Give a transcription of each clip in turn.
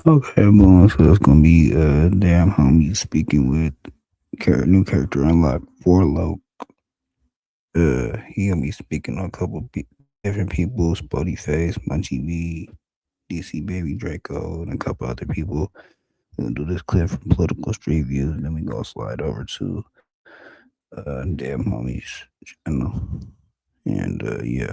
Okay, boom. So that's gonna be damn homie speaking with new character unlocked for Loke. He gonna be speaking on a couple different people: Spotty Face, MunchieB, DC Baby Draco, and a couple other people. We're gonna do this clip from Political Street Views, and then we gonna slide over to damn homies channel. And yeah.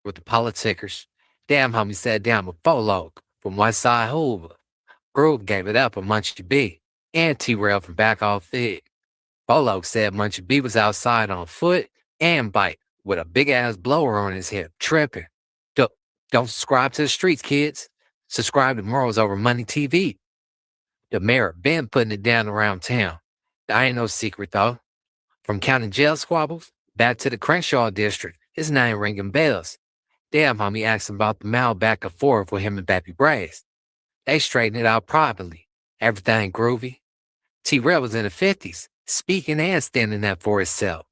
With the politicers. Damn homie sat down with Folo from West Side Hoover. Groove gave it up for Munchie B and T-Rail from back off Fig. Folo said Munchie B was outside on foot and bike with a big ass blower on his hip, tripping. Don't, don't subscribe to the streets, kids. Subscribe to Morals Over Money TV. The mayor been putting it down around town. That ain't no secret though. From county jail squabbles back to the Crenshaw district, his name ringing bells. Damn, homie asked him about the mile back and forth with him and Bappy Braze. They straightened it out properly. Everything groovy. T-Rail was in the 50s, speaking and standing up for himself.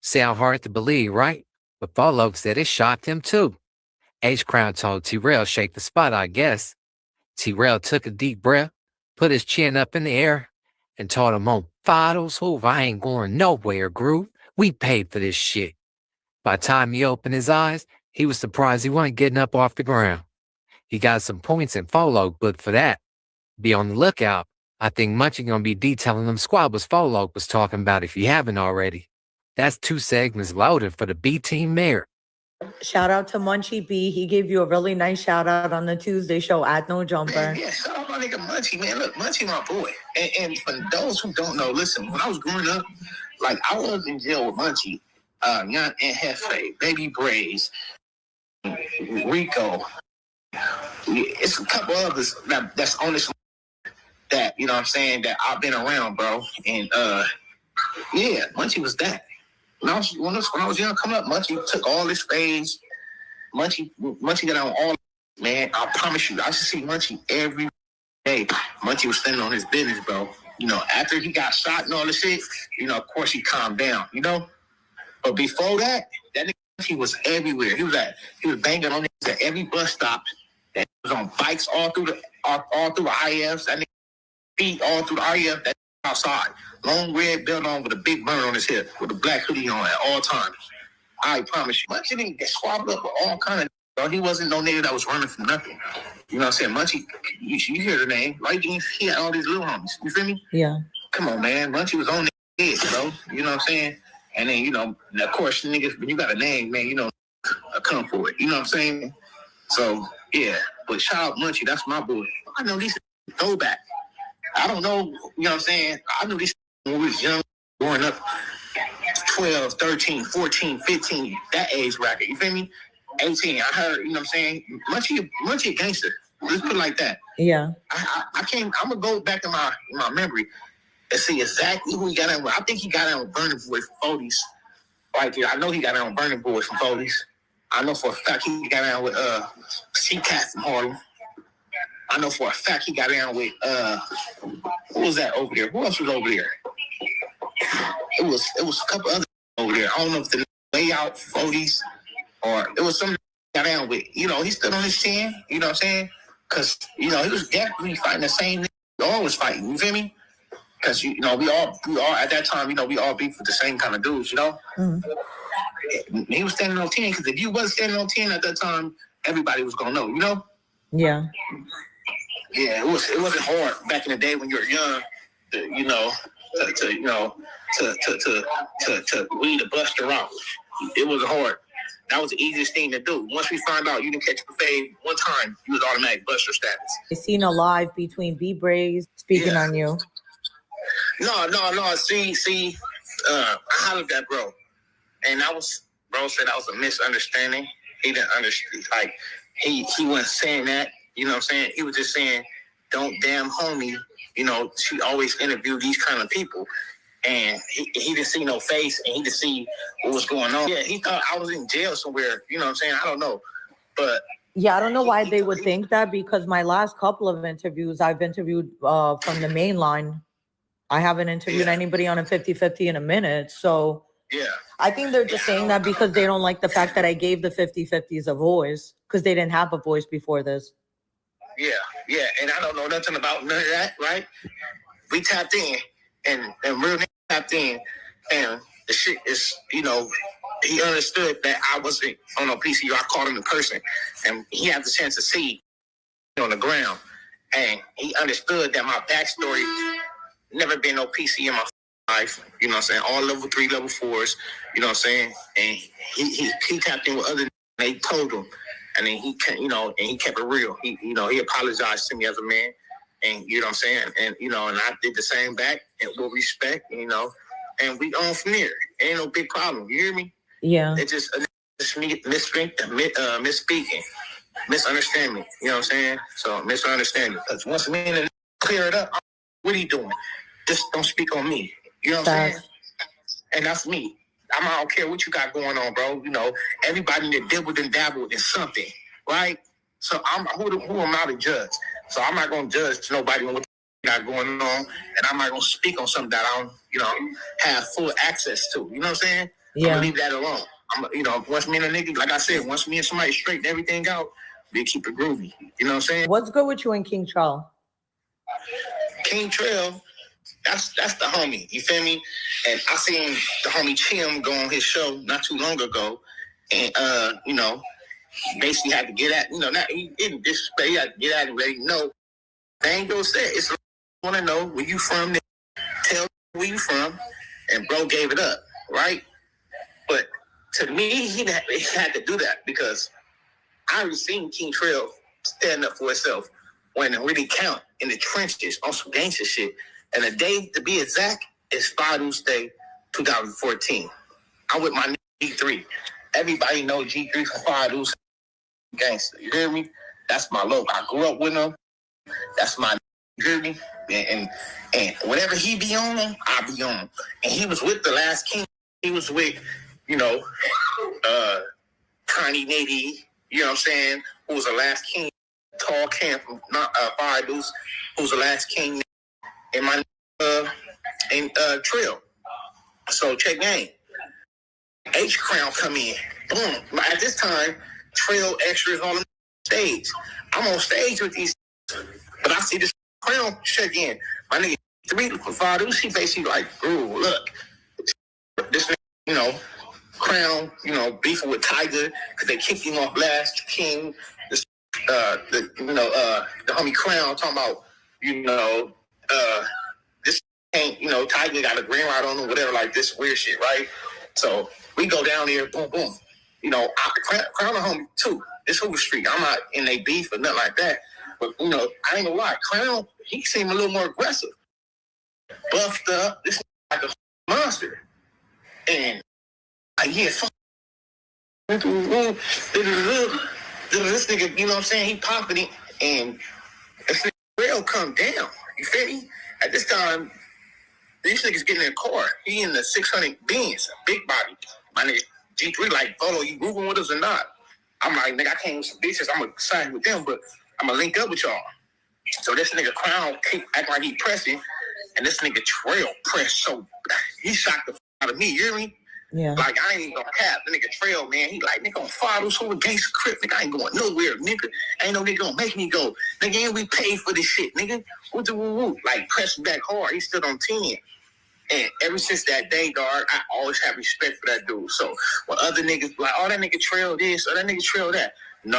Sound hard to believe, right? But Folo said it shocked him too. H-Crown told T-Rail shake the spot, I guess. T-Rail took a deep breath, put his chin up in the air, and told him on Fido's hoof, I ain't going nowhere, Groove. We paid for this shit. By the time he opened his eyes, he was surprised he wasn't getting up off the ground. He got some points in Folo book for that. Be on the lookout. I think Munchie gonna be detailing them squabbles Folo was talking about if you haven't already. That's 2 segments loaded for the B team mayor. Shout out to MunchieB. He gave you a really nice shout out on the Tuesday show at No Jumper. Man, yeah, shout out my nigga Munchie, man. Look, Munchie my boy. And for those who don't know, listen, when I was growing up, like I was in jail with Munchie, Young and Hefe, Baby Braze, Rico. It's a couple others that's on this that, you know what I'm saying, that I've been around, bro. And yeah, Munchie was that. When I was young coming up, Munchie took all this stage. Munchie got on all, man. I promise you, I should see Munchie every day. Munchie was standing on his business, bro. You know, after he got shot and all this shit, you know, of course he calmed down, you know. But before that nigga, he was everywhere. He was banging on niggas at every bus stop. That was on bikes all through the IFs. That nigga feet all through the IF. That outside, long red belt on with a big burn on his hip, with a black hoodie on at all times. I promise you, Munchie didn't get swabbed up with all kind of. Bro. He wasn't no nigga that was running from nothing. You know what I'm saying? Munchie, you hear the name, right? He had all these little homies. You feel me? Yeah. Come on, man. Munchie was on the head, bro. You know what I'm saying? And then, you know, of course, niggas, when you got a name, man, you know, come for it. You know what I'm saying? So, yeah. But shout out Munchie. That's my boy. I know these throwback. I don't know, you know what I'm saying? I knew these when we was young, growing up, 12, 13, 14, 15, that age bracket. You feel me? 18, I heard, you know what I'm saying? Munchie a gangster. Let's put it like that. Yeah. I can't, I'm going to go back in my memory and see exactly who he got in with. I think he got in with Burning Boy from 40s. Right there. I know he got in with Burning Boy from 40s. I know for a fact he got in with C-Cat from Harlem. I know for a fact he got in with who was that over there? Who else was over there? It was a couple other over there. I don't know if the way out 40s or it was something he got in with. You know, he stood on his chin, you know what I'm saying? Because, you know, he was definitely fighting the same we all was fighting, you feel me? Because, you know, we all at that time, you know, we all beef with the same kind of dudes, you know? Mm-hmm. He was standing on 10 because if you wasn't standing on 10 at that time, everybody was going to know, you know? Yeah. Yeah, it wasn't hard back in the day when you were young, you know, to weed a buster out. It was hard. That was the easiest thing to do. Once we found out you didn't catch a fade one time, you was automatic buster status. I seen a live between B Braze speaking on you. No. See, I hollered at bro, and bro said that was a misunderstanding. He didn't understand. Like he wasn't saying that. You know what I'm saying? He was just saying, "Don't damn homie." You know, she always interview these kind of people. And he didn't see no face, and he didn't see what was going on. Yeah, he thought I was in jail somewhere. You know what I'm saying? I don't know. But yeah, I don't know why they would think that, because my last couple of interviews, I've interviewed from the main line. I haven't interviewed anybody on a 50-50 in a minute. So Yeah. I think they're just saying that because they don't like the fact that I gave the 50-50s a voice because they didn't have a voice before this. Yeah, and I don't know nothing about none of that, right? We tapped in, and real nigga tapped in, and the shit is, you know, he understood that I wasn't on no PCU. I called him in person, and he had the chance to see on the ground, and he understood that my backstory never been no PC in my life. You know what I'm saying? All level 3, level 4s. You know what I'm saying? And he tapped in with other. They told him. And then he, you know, and he kept it real. He, you know, he apologized to me as a man, and you know what I'm saying. And you know, and I did the same back, and with respect, you know, and we on from there. Ain't no big problem. You hear me? Yeah. It's just misspeaking, misunderstanding. You know what I'm saying? So misunderstanding. Because once me and clear it up, what are you doing? Just don't speak on me. You know what I'm saying? And that's me. I don't care what you got going on, bro. You know, everybody that dibbled and dabbled in something, right? So who am I to judge? So I'm not gonna judge nobody on what they got going on, and I'm not gonna speak on something that I don't, you know, have full access to. You know what I'm saying? Yeah. I'm gonna leave that alone. You know, once me and a nigga, like I said, once me and somebody straighten everything out, we keep it groovy. You know what I'm saying? What's good with you and King Trail? King Trail. That's the homie, you feel me? And I seen the homie Chim go on his show not too long ago, and you know, basically had to get at, you know, not he didn't disrespect, he had to get at him, let him know. Bango said, it's want to know where you from, tell where you from, and bro gave it up, right? But to me, he had to do that because I already seen King Trail stand up for himself when it really count in the trenches on some gangster shit. And the day, to be exact, is Father's Day 2014. I'm with my G3. Everybody know G3 for Father's gangster. You hear me? That's my logo. I grew up with him. That's my, you hear me? And whatever he be on, I be on. And he was with the last king. He was with, you know, Connie Nitty, you know what I'm saying, who was the last king, tall can from Father's, who was the last king in my Trill. So check game. H Crown come in. Boom. At this time, Trill extras on the stage. I'm on stage with these, but I see this Crown check in. My nigga 3 Fathers, he basically like, ooh, look, this nigga, you know, Crown, you know, beefing with Tiger because they kicked him off last king. This, the homie Crown talking about, you know, this ain't, you know, Tiger got a green light on him, whatever, like this weird shit, right? So we go down there, boom, boom. You know, Crown a homie too. This Hoover Street. I'm not in a beef or nothing like that. But, you know, I ain't gonna lie. Crown, he seemed a little more aggressive. Buffed up. This like a monster. And this nigga, you know what I'm saying? He popping it, and this nigga real come down. You feel me? At this time, these niggas getting in a car. He in the 600 Benz, big body. My nigga G3 like, oh, you moving with us or not? I'm like, nigga, I came with some bitches. I'm gonna side with them, but I'm gonna link up with y'all. So this nigga Crown keep acting like he pressing, and this nigga Trail press so he shot the out of me. You hear me? Yeah. Like, I ain't gonna cap. The nigga Trail, man, he like, nigga, on Fathers, who against the crib, nigga, I ain't going nowhere, nigga. Ain't no nigga gonna make me go. Nigga, ain't we paid for this shit, nigga. Woo. Like, pressing back hard. He stood on 10. And ever since that day, dog, I always have respect for that dude. So when other niggas like, oh, that nigga Trail this, or that nigga Trail that. No.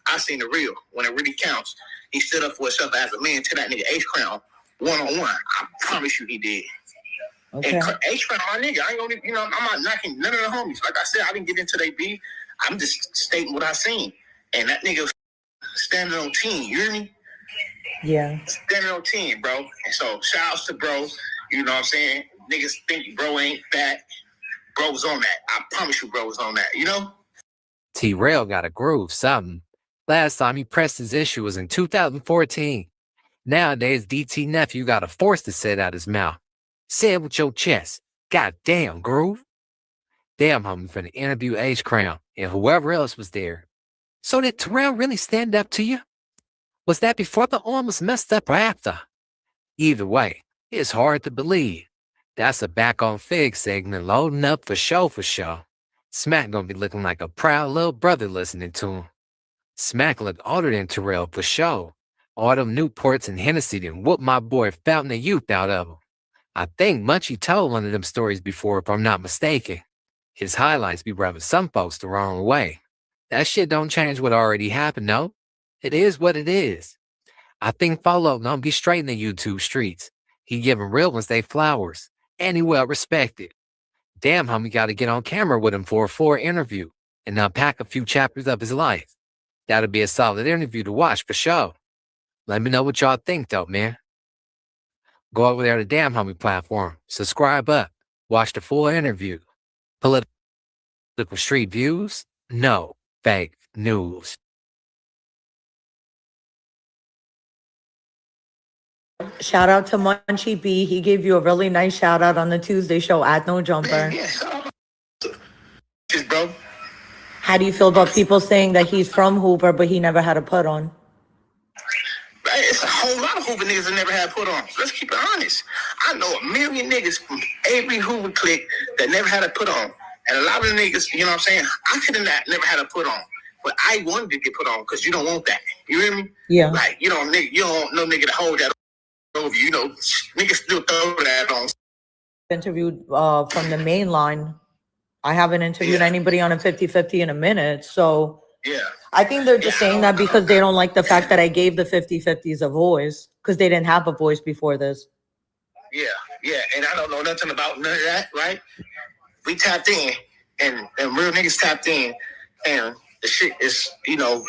I seen the real. When it really counts. He stood up for himself as a man to that nigga H-Crown, one-on-one. I promise you he did. Okay. And H-Crown, my nigga, I ain't gonna, you know, I'm not knocking none of the homies. Like I said, I didn't get into their beef. I'm just stating what I seen. And that nigga was standing on 10, you hear me? Yeah. Standing on 10, bro. And so shout outs to bro. You know what I'm saying? Niggas think bro ain't fat. Bro was on that. I promise you bro was on that, you know? T-Rail got a groove, something. Last time he pressed his issue was in 2014. Nowadays, DT nephew got a force to set out his mouth. Say it with your chest. God damn, groove. Damn, homie, for the interview H Crown and whoever else was there. So did Terrell really stand up to you? Was that before the arm was messed up or after? Either way, It's hard to believe. That's a back on Fig segment loading up for show for show. Smack gonna be looking like a proud little brother listening to him. Smack look older than Terrell for show. All them Newports and Hennessy done whooped my boy Fountain of Youth out of him. I think Munchie told one of them stories before, if I'm not mistaken. His highlights be rubbing some folks the wrong way. That shit don't change what already happened, no. It is what it is. I think Follow don't be straight in the YouTube streets. He giving real ones they flowers, and he well respected. Damn, homie got to get on camera with him for a full interview and unpack a few chapters of his life. That'll be a solid interview to watch for sure. Let me know what y'all think though, man. Go over there to Damn Homie platform, subscribe up, watch the full interview. Political street views? No, fake news. Shout out to MunchieB. He gave you a really nice shout out on the Tuesday show at No Jumper. Bro. How do you feel about people saying that he's from Hoover, but he never had a put on? It's a whole lot of Hoover niggas that never had put on. Let's keep it honest. I know a million niggas from every Hoover clique that never had a put on. And a lot of the niggas, you know what I'm saying? I could have never had a put on. But I wanted to get put on because you don't want that. You hear me? Yeah. Like, you don't know nigga to hold that over you. You know, niggas still throw that on. Interviewed from the main line. I haven't interviewed anybody on a 50-50 in a minute. So I think they're just saying that because they don't like the fact that I gave the 50-50s a voice because they didn't have a voice before this. Yeah. And I don't know nothing about none of that, right? We tapped in and real niggas tapped in and the shit is, you know,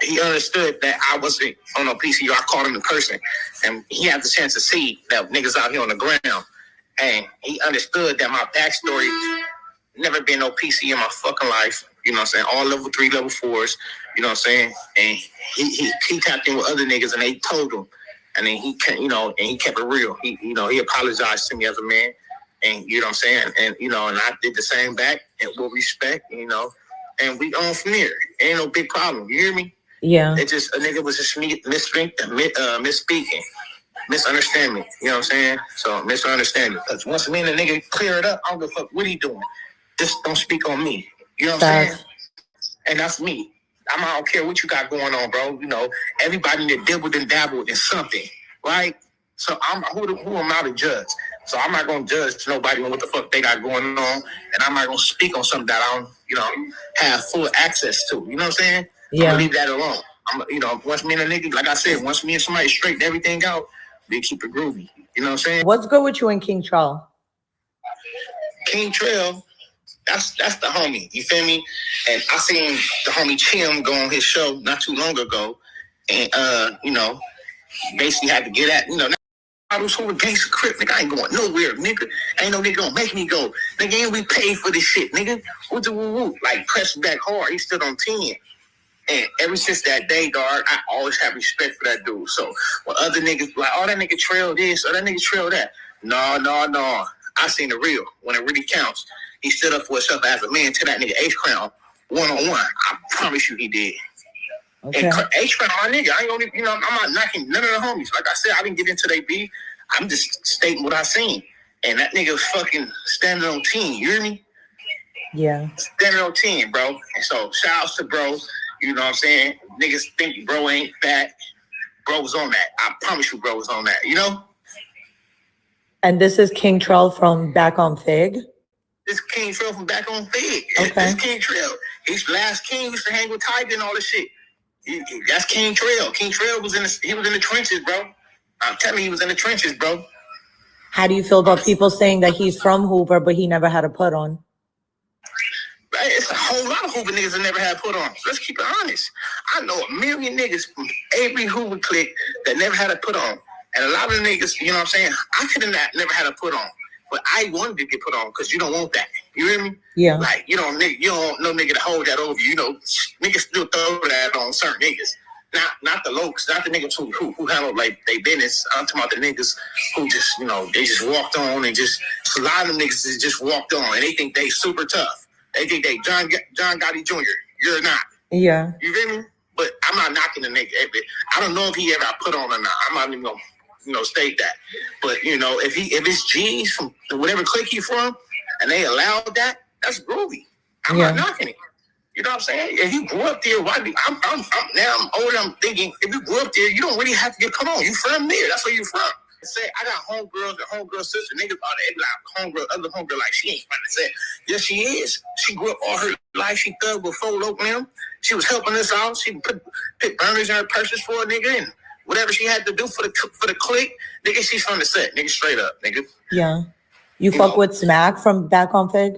he understood that I wasn't on no PCU. I called him in person and he had the chance to see that niggas out here on the ground. And he understood that my backstory never been no PC in my fucking life. You know what I'm saying? All level 3, level 4s. You know what I'm saying? And he tapped in with other niggas and they told him. And then he kept it real. He apologized to me as a man. And you know what I'm saying? And and I did the same back and with respect, and we on from there. Ain't no big problem. You hear me? Yeah. It just a nigga was just misspeaking. Misunderstanding. You know what I'm saying? So misunderstanding. Because once me and the nigga clear it up, I don't give a fuck what he doing. Just don't speak on me. You know what I'm saying? And that's me. I don't care what you got going on, bro. Everybody that dibbled and dabbled in something, right? So who am I to judge? So I'm not gonna judge nobody on what the fuck they got going on, and I'm not gonna speak on something that I don't, have full access to. You know what I'm saying? Yeah. I'm gonna leave that alone. Once me and a nigga, like I said, once me and somebody straighten everything out, we keep it groovy. You know what I'm saying? What's good with you and King Trail? King Trail, that's the homie. You feel me? And I seen the homie Chim go on his show not too long ago, and basically had to get at I was over gangster crip, nigga. I ain't going nowhere, nigga. Ain't no nigga gonna make me go. Nigga, ain't we paid for this shit, nigga? Woo. Like, pressed back hard. He stood on 10. And ever since that day, dog, I always have respect for that dude. So, when other niggas like, oh, that nigga trail this, or that nigga trail that. No. I seen the real. When it really counts. He stood up for himself as a man to that nigga H-Crown, one-on-one. I promise you he did. Okay. And H-Crown, my nigga, I ain't gonna, I'm not knocking none of the homies. Like I said, I didn't get into their beef. I'm just stating what I seen. And that nigga was fucking standing on 10. You hear me? Yeah. Standing on 10, bro. And so, shout outs to bro. You know what I'm saying? Niggas think bro ain't fat. Bro was on that. I promise you bro was on that, And this is King Trail from Back on Fig? This King Trail from Back on Fig. Okay. This King Trail. He's last king. He used to hang with Tiger and all this shit. That's King Trail. King Trail was in the trenches, bro. I'm telling you, he was in the trenches, bro. How do you feel about people saying that he's from Hoover, but he never had a put on? It's a whole lot of Hoover niggas that never had put on. Let's keep it honest. I know a million niggas from every Hoover clique that never had a put on. And a lot of the niggas, you know what I'm saying? I could have never had a put on. But I wanted to get put on because you don't want that. You hear me? Yeah. Like, you don't know nigga to hold that over you. Niggas still throw that on certain niggas. Not the lokes, not the niggas who handle like they business. I'm talking about the niggas who just, they just walked on and just, a lot of them niggas just walked on and they think they super tough. They think they John Gotti Jr. You're not. Yeah. You feel me? But I'm not knocking the nigga. I don't know if he ever put on or not. I'm not even gonna state that. But if it's G's from whatever clique he from, and they allowed that, that's groovy. I'm not knocking it. You know what I'm saying? If you grew up there, why? I'm older. I'm thinking, if you grew up there, you don't really have to come on. You from there? That's where you from. Say, I got homegirls and homegirl sister. Niggas all that like other homegirl, like she ain't trying to say. Yes, she is. She grew up all her life. She thugged with Four Loc them. She was helping us out. She put burners in her purses for a nigga and whatever she had to do for the clique. Nigga, she's from the set. Nigga, straight up, nigga. Yeah. You fuck with Smack from back on Fig?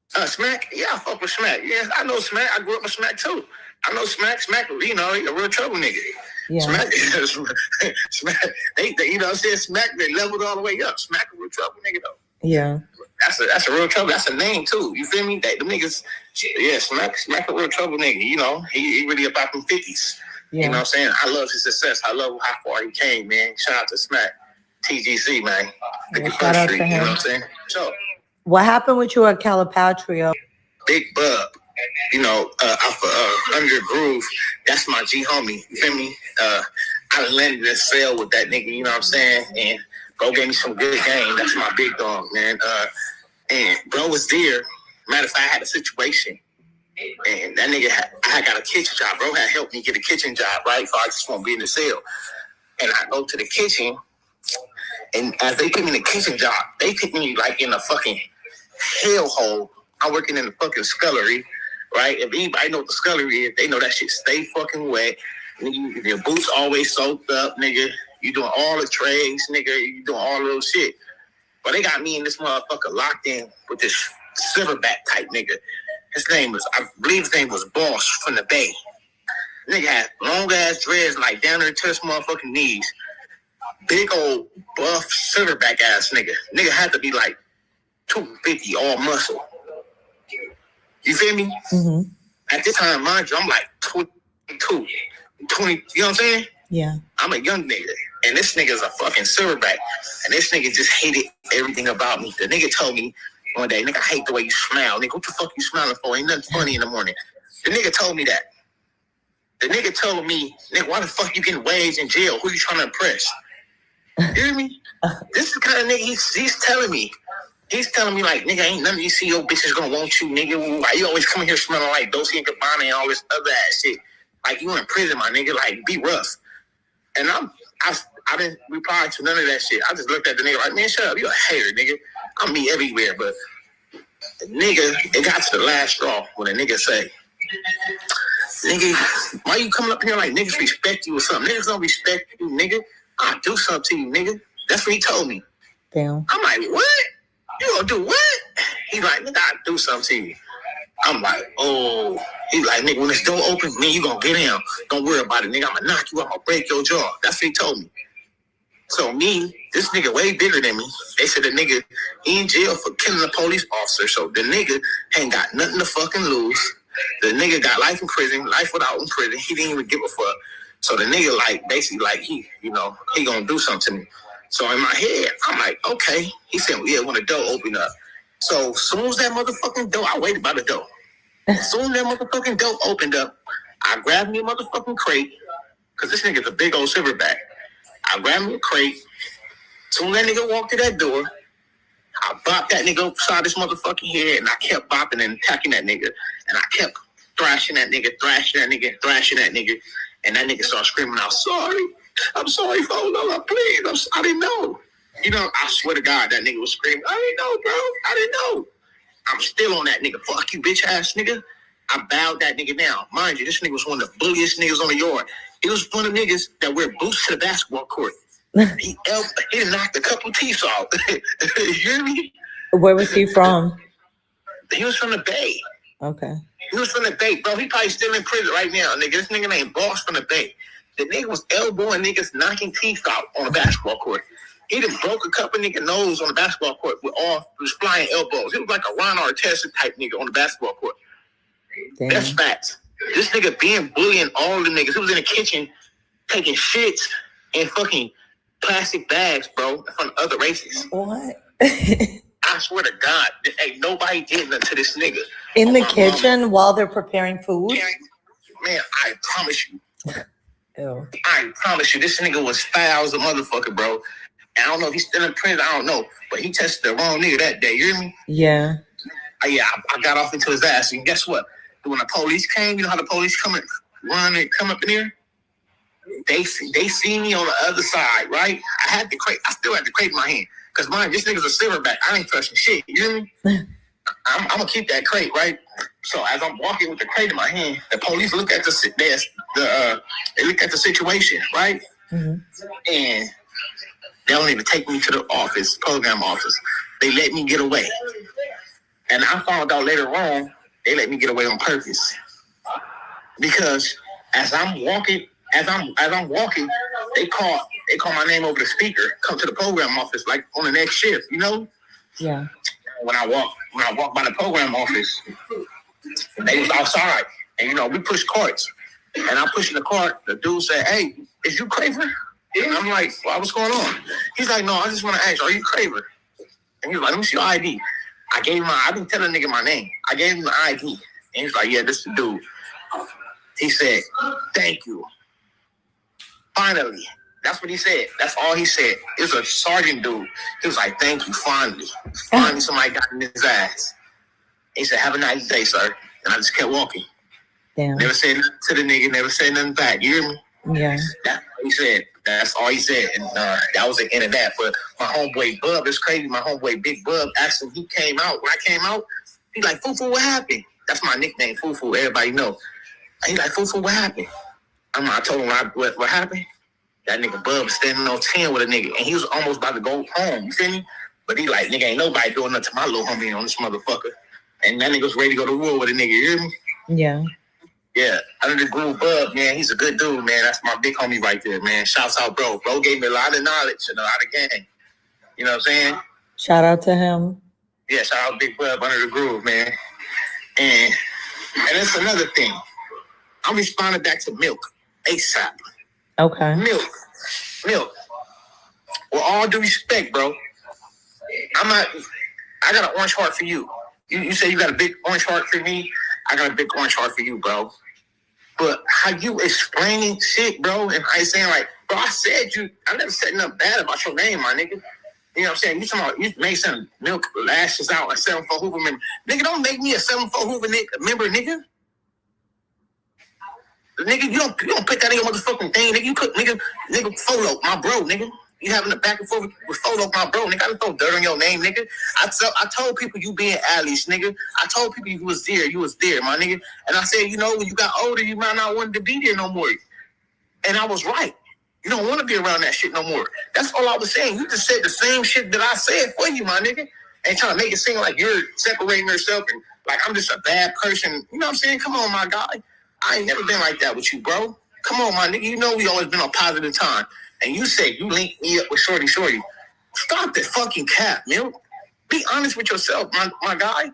Smack? Yeah, I fuck with Smack. Yeah, I know Smack. I grew up with Smack too. I know Smack. Smack, he a real trouble nigga. Yeah. Smack, they you know what I'm saying? Smack, they leveled all the way up. Smack a real trouble nigga though. Yeah. That's a real trouble. That's a name too. You feel me? The niggas, yeah, Smack a real trouble nigga. He really about them 50s. Yeah. You know what I'm saying? I love his success. I love how far he came, man. Shout out to Smack. TGC, man. Shout out to him. You know what I'm saying? So, what happened with you at Calipatria? Big Bub, off of Under Groove. That's my G homie. You feel me? I landed a sale with that nigga, you know what I'm saying? And bro gave me some good game. That's my big dog, man. And bro was there. Matter of fact, I had a situation. And that nigga, I got a kitchen job. Bro had helped me get a kitchen job, right? So I just won't be in the sale. And I go to the kitchen. And as they put me in the kitchen job, they put me like in a fucking hellhole. I'm working in the fucking scullery, right? If anybody know what the scullery is, they know that shit stay fucking wet. Nigga, your boots always soaked up, nigga. You doing all the trays, nigga. You doing all of those shit. But they got me in this motherfucker locked in with this silverback type nigga. I believe his name was Boss from the Bay. Nigga had long ass dreads like down there to his motherfucking knees. Big old buff silverback ass nigga. Nigga had to be like 250 all muscle. You feel me? Mm-hmm. At this time, mind you, I'm like 22, 20. You know what I'm saying? Yeah. I'm a young nigga, and this nigga's a fucking silverback, and this nigga just hated everything about me. The nigga told me one day, nigga, I hate the way you smile. Nigga, what the fuck you smiling for? Ain't nothing funny in the morning. The nigga told me that. The nigga told me, nigga, why the fuck you getting waves in jail? Who you trying to impress? You hear me? This is the kind of nigga he's telling me. He's telling me like, nigga, ain't none of these CEO bitches gonna want you, nigga. Why you always coming here smelling like Dolce & Gabbana and all this other ass shit? Like you in prison, my nigga. Like be rough. And I didn't reply to none of that shit. I just looked at the nigga like, man, shut up. You a hater, nigga. I'm me everywhere, but nigga, it got to the last straw when a nigga say, nigga, why you coming up here like niggas respect you or something? Niggas don't respect you, nigga. I'll do something to you, nigga. That's what he told me. Damn. I'm like, what? You gonna do what? He's like, nigga, I'll do something to you. I'm like, oh. He's like, nigga, when this door opens, man, you gonna get in. Don't worry about it, nigga. I'm gonna knock you out. I'm gonna break your jaw. That's what he told me. So me, this nigga way bigger than me. They said the nigga, he in jail for killing a police officer. So the nigga ain't got nothing to fucking lose. The nigga got life in prison, life without in prison. He didn't even give a fuck. So the nigga, like, basically, like, he gonna do something to me. So in my head, I'm like, okay. He said, well, yeah, when the door opened up. So soon as that motherfucking door, I waited by the door. As soon as that motherfucking door opened up, I grabbed me a motherfucking crate, because this nigga's a big old silverback. I grabbed me a crate. Soon as that nigga walked to that door, I bopped that nigga upside his motherfucking head, and I kept bopping and attacking that nigga. And I kept thrashing that nigga, thrashing that nigga. And that nigga started screaming out, sorry. I'm sorry, Folo, please. I didn't know. I swear to God, that nigga was screaming, I didn't know, bro. I didn't know. I'm still on that nigga. Fuck you, bitch ass nigga. I bowed that nigga down. Mind you, this nigga was one of the bulliest niggas on the yard. He was one of the niggas that wear boots to the basketball court. He knocked a couple teeth off. You hear me? Where was he from? He was from the Bay. Okay. He was from the Bay, bro. He probably still in prison right now, nigga. This nigga named Boss from the Bay. The nigga was elbowing niggas, knocking teeth out on the basketball court. He done broke a couple nigga nose on the basketball court with flying elbows. He was like a Ron Artest type nigga on the basketball court. Damn. That's facts. This nigga being bullying all the niggas. He was in the kitchen taking shits in fucking plastic bags, bro, in front of other races. What? I swear to God, ain't nobody did nothing to this nigga. In the kitchen while they're preparing food? Man, I promise you. Ew. I I promise you, this nigga was foul as a motherfucker, bro. And I don't know if he's still in prison. I don't know, but he tested the wrong nigga that day. You hear me? Yeah. Yeah, I got off into his ass, and guess what? When the police came, you know how the police come up in here? They see me on the other side, right? I still had the crate in my hand. Because this nigga's a silverback. I ain't touching shit. You hear me? I'm going to keep that crate, right? So as I'm walking with the crate in my hand, the police look at they look at the situation, right? Mm-hmm. And they don't even take me to the program office. They let me get away. And I found out later on, they let me get away on purpose. Because as I'm walking, they call my name over the speaker, come to the program office, like on the next shift, you know? Yeah. When I walk by the program office, they was outside, and you know, we push carts. And I'm pushing the cart, the dude said, "Hey, is you Craver?" And I'm like, "Well, what's going on?" He's like, "No, I just want to ask, are you Craver?" And he was like, "Let me see your ID." I didn't tell the nigga my name. I gave him the ID. And he's like, "Yeah, this is the dude." He said, "Thank you." Finally. That's what he said. That's all he said. It was a sergeant dude. He was like, "Thank you, finally. Finally somebody got in his ass." He said, "Have a nice day, sir." And I just kept walking. Damn. Never said nothing to the nigga, never said nothing back. You hear me? Yeah. That's all he said. That's all he said. And that was the end of that. But my homeboy Bub, it's crazy. My homeboy Big Bub, actually, he came out. When I came out, he like, "Fufu, what happened?" That's my nickname, Fufu. Everybody know. He like, "Fufu, what happened?" I told him what happened. That nigga Bub was standing on 10 with a nigga, and he was almost about to go home. You feel me? But he like, "Nigga, ain't nobody doing nothing to my little homie on this motherfucker." And that nigga was ready to go to war with a nigga. You hear me? Yeah. Yeah, under the groove Bub, man, he's a good dude, man. That's my big homie right there, man. Shouts out, bro. Bro gave me a lot of knowledge and a lot of game. You know what I'm saying? Shout out to him. Yeah, shout out Big Bub under the groove, man. And that's another thing. I'm responding back to Milk ASAP. Okay. Milk. With all due respect, bro, I got an orange heart for you. You say you got a big orange heart for me. I got a big orange heart for you, bro. But how you explaining shit, bro, and I saying like, bro, I never said nothing bad about your name, my nigga. You know what I'm saying? You talking about, you made some Milk lashes out a 7-4 Hoover member. Nigga, don't make me a 7-4 Hoover member, nigga. Nigga, you don't put that in your motherfucking thing, nigga. You put nigga Folo, my bro, nigga. You having a back and forth with Folo, my bro, nigga. I didn't throw dirt on your name, nigga. I told people you being Alice, nigga. I told people you was there, my nigga. And I said, you know, when you got older, you might not want to be there no more. And I was right. You don't want to be around that shit no more. That's all I was saying. You just said the same shit that I said for you, my nigga. And trying to make it seem like you're separating yourself and like I'm just a bad person. You know what I'm saying? Come on, my guy. I ain't never been like that with you, bro. Come on, my nigga. You know we always been on positive time. And you said you linked me up with Shorty. Stop the fucking cap, man. Be honest with yourself, my guy.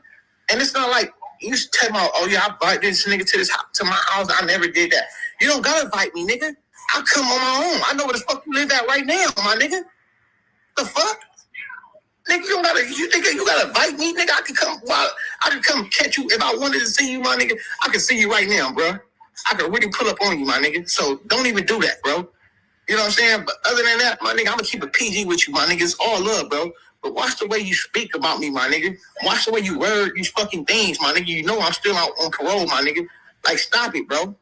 And it's not like you tell me, "Oh yeah, I invited this nigga to my house." I never did that. You don't gotta invite me, nigga. I come on my own. I know where the fuck you live at right now, my nigga. The fuck? Nigga, you think you gotta invite me, nigga? I could come catch you if I wanted to see you, my nigga. I can see you right now, bro. I could really pull up on you, my nigga. So don't even do that, bro. You know what I'm saying? But other than that, my nigga, I'm gonna keep it PG with you, my nigga. It's all love, bro. But watch the way you speak about me, my nigga. Watch the way you word these fucking things, my nigga. You know I'm still out on parole, my nigga. Like, stop it, bro.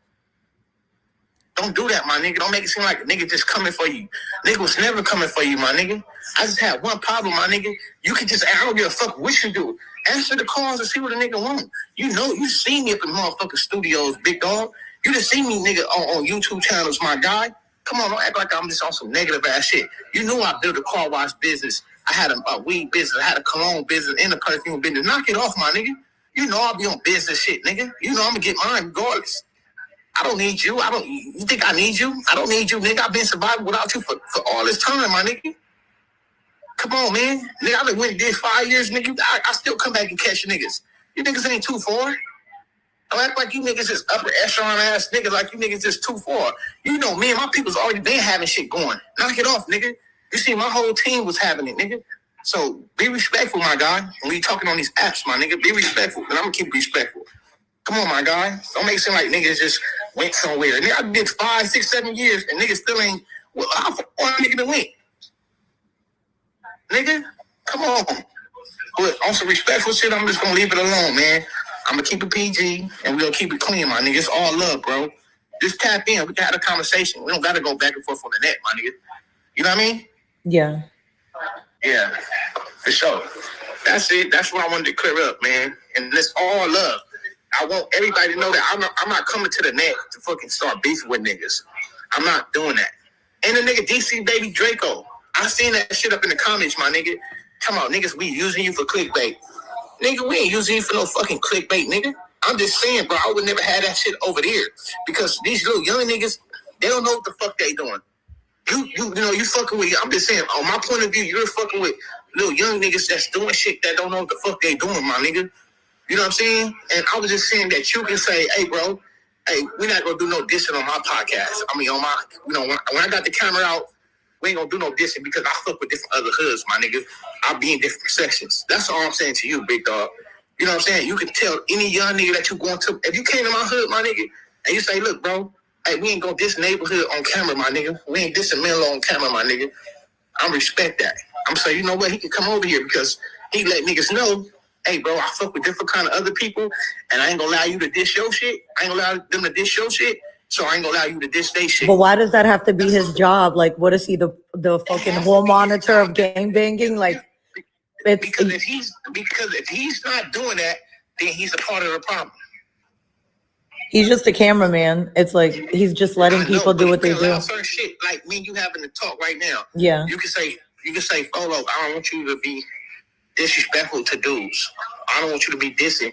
Don't do that, my nigga. Don't make it seem like a nigga just coming for you. Nigga was never coming for you, my nigga. I just had one problem, my nigga. You can just, I don't give a fuck what you do. Answer the calls and see what a nigga want. You know, you see me up in motherfucking studios, big dog. You just see me, nigga, on YouTube channels, my guy. Come on, don't act like I'm just on some negative ass shit. You know I built a car wash business. I had a weed business. I had a cologne business and a perfume business. Knock it off, my nigga. You know I'll be on business shit, nigga. You know I'm gonna get mine regardless. I don't need you. You think I need you? I don't need you, nigga. I've been surviving without you for all this time, my nigga. Come on, man. Nigga, I done went and did 5 years, nigga. I still come back and catch niggas. You niggas ain't too far. Don't act like you niggas is upper echelon ass niggas like you niggas just too far. You know, me and my people's already been having shit going. Knock it off, nigga. You see, my whole team was having it, nigga. So be respectful, my guy. When you talking on these apps, my nigga, be respectful. And I'm gonna keep respectful. Come on, my guy. Don't make it seem like niggas just went somewhere. Nigga, I did 5, 6, 7 years, and niggas still ain't. Well, how far nigga done went? Nigga, come on. But on some respectful shit, I'm just gonna leave it alone, man. I'm gonna keep it PG, and we gonna keep it clean, my nigga. It's all love, bro. Just tap in. We can have a conversation. We don't gotta go back and forth on the net, my nigga. You know what I mean? Yeah. Yeah, for sure. That's it. That's what I wanted to clear up, man. And it's all love. I want everybody to know that I'm not coming to the net to fucking start beefing with niggas. I'm not doing that. And the nigga DC Baby Draco, I seen that shit up in the comments, my nigga. Come on, niggas, we using you for clickbait. Nigga, we ain't using you for no fucking clickbait, nigga. I'm just saying, bro, I would never have that shit over there. Because these little young niggas, they don't know what the fuck they doing. You know, you fucking with, I'm just saying, on my point of view, you're fucking with little young niggas that's doing shit that don't know what the fuck they doing, my nigga. You know what I'm saying? And I was just saying that you can say, hey, bro, hey, we're not going to do no dissing on my podcast. I mean, on my, you know, when I got the camera out, we ain't going to do no dissing because I fuck with different other hoods, my nigga. I'll be in different sections. That's all I'm saying to you, big dog. You know what I'm saying? You can tell any young nigga that you going to, if you came to my hood, my nigga, and you say, look, bro, hey, we ain't going to diss neighborhood on camera, my nigga. We ain't dissing Menlo on camera, my nigga. I respect that. I'm saying, you know what? He can come over here because he let niggas know, hey, bro, I fuck with different kind of other people, and I ain't gonna allow you to diss your shit. I ain't gonna allow them to diss your shit, so I ain't gonna allow you to diss their shit. But why does that have to be his job? Like, what is he, the fucking hall monitor of gangbanging? Like, because if he's not doing that, then he's a part of the problem. He's just a cameraman. It's like he's just letting people do what they do. Certain shit, like me and you having to talk right now. Yeah. You can say, Folo, I don't want you to be disrespectful to dudes. I don't want you to be dissing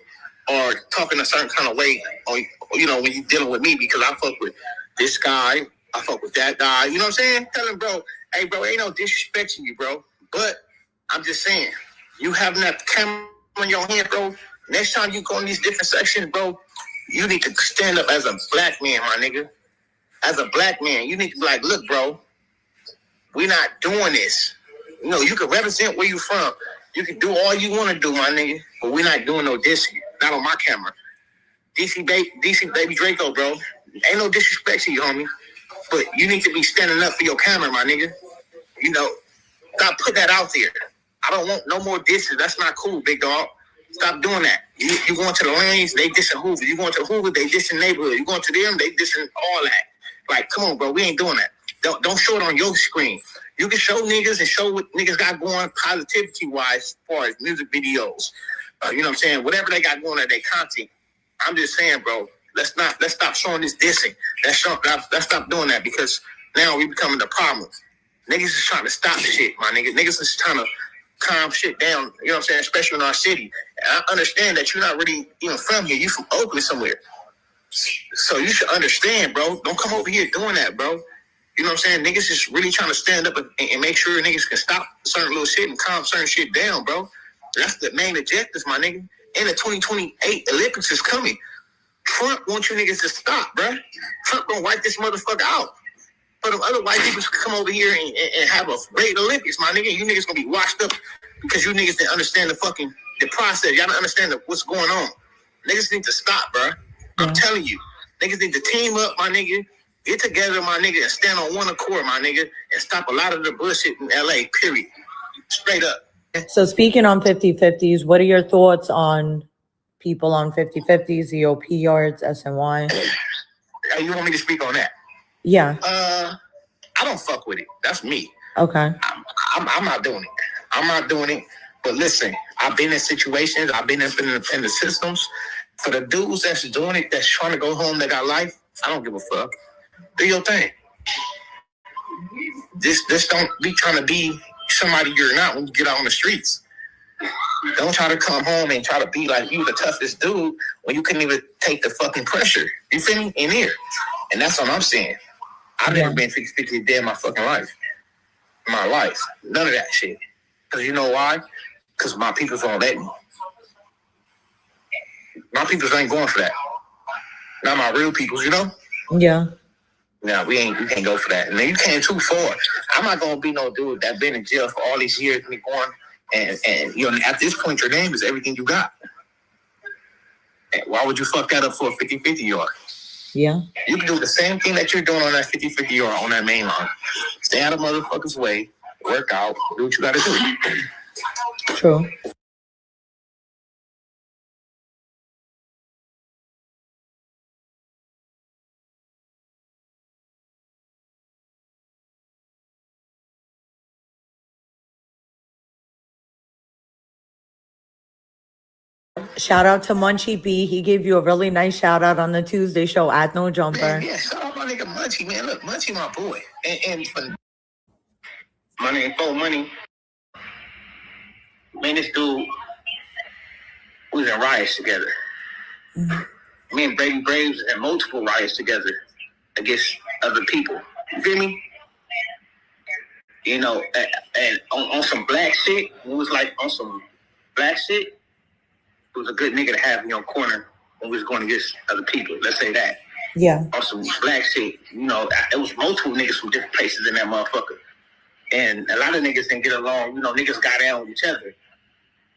or talking a certain kind of way, or you know, when you're dealing with me, because I fuck with this guy, I fuck with that guy. You know what I'm saying? Tell him, bro, hey, bro, ain't no disrespecting you, bro. But I'm just saying, you having that camera in your hand, bro. Next time you go in these different sections, bro, you need to stand up as a black man, my nigga. As a black man, you need to be like, look, bro, we not doing this. You know, you can represent where you from. You can do all you want to do, my nigga, but we're not doing no dissing. Not on my camera. DC Baby Draco, bro. Ain't no disrespect to you, homie. But you need to be standing up for your camera, my nigga. You know, stop putting that out there. I don't want no more disses. That's not cool, big dog. Stop doing that. You going to the lanes, they dissing Hoover. You going to Hoover, they dissing neighborhood. You going to them, they dissing all that. Like, come on, bro, we ain't doing that. Don't show it on your screen. You can show niggas and show what niggas got going positivity-wise as far as music videos. You know what I'm saying? Whatever they got going at their content. I'm just saying, bro, let's stop showing this dissing. Let's stop doing that, because now we becoming the problem. Niggas is trying to stop shit, my nigga. Niggas is trying to calm shit down, you know what I'm saying, especially in our city. And I understand that you're not really even from here. You from Oakland somewhere. So you should understand, bro. Don't come over here doing that, bro. You know what I'm saying? Niggas is really trying to stand up and make sure niggas can stop certain little shit and calm certain shit down, bro. That's the main objective, my nigga. And the 2028 Olympics is coming. Trump wants you niggas to stop, bro. Trump gonna wipe this motherfucker out. But them other white people can come over here and have a great Olympics, my nigga. You niggas gonna be washed up because you niggas didn't understand the process. Y'all don't understand what's going on. Niggas need to stop, bro. I'm telling you. Niggas need to team up, my nigga. Get together, my nigga, and stand on one accord, my nigga, and stop a lot of the bullshit in LA, period. Straight up. So speaking on 50/50s, what are your thoughts on people on 50/50s, EOP yards, SNY? You want me to speak on that? Yeah. I don't fuck with it. That's me. Okay. I'm not doing it. I'm not doing it. But listen, I've been in situations. I've been in the systems. For the dudes that's doing it, that's trying to go home, that got life, I don't give a fuck. Do your thing. Just don't be trying to be somebody you're not when you get out on the streets. Don't try to come home and try to be like you the toughest dude when you couldn't even take the fucking pressure. You feel me? In here. And that's what I'm saying. I've never been 50 a day in my fucking life. My life. None of that shit. Because you know why? Because my peoples won't let me. My peoples ain't going for that. Not my real peoples, you know? Yeah. No, we can't go for that. And then you came too far. I'm not gonna be no dude that been in jail for all these years, me going and you know, at this point your name is everything you got. Why would you fuck that up for a 50-50 yard? Yeah. You can do the same thing that you're doing on that 50-50 yard on that main line. Stay out of motherfuckers' way, work out, do what you gotta do. True. Shout out to MunchieB. He gave you a really nice shout out on the Tuesday show at No Jumper. Man, yeah, shout out my nigga Munchie, man. Look, Munchie my boy. And for money and full money, man, this dude, we was in riots together. Mm-hmm. Me and Brady Braves had multiple riots together against other people. You feel me? You know, and on some black shit, it was like on some black shit, it was a good nigga to have in your corner when we was going against other people. Let's say that. Yeah. On some black shit, you know, it was multiple niggas from different places in that motherfucker. And a lot of niggas didn't get along. You know, niggas got down with each other.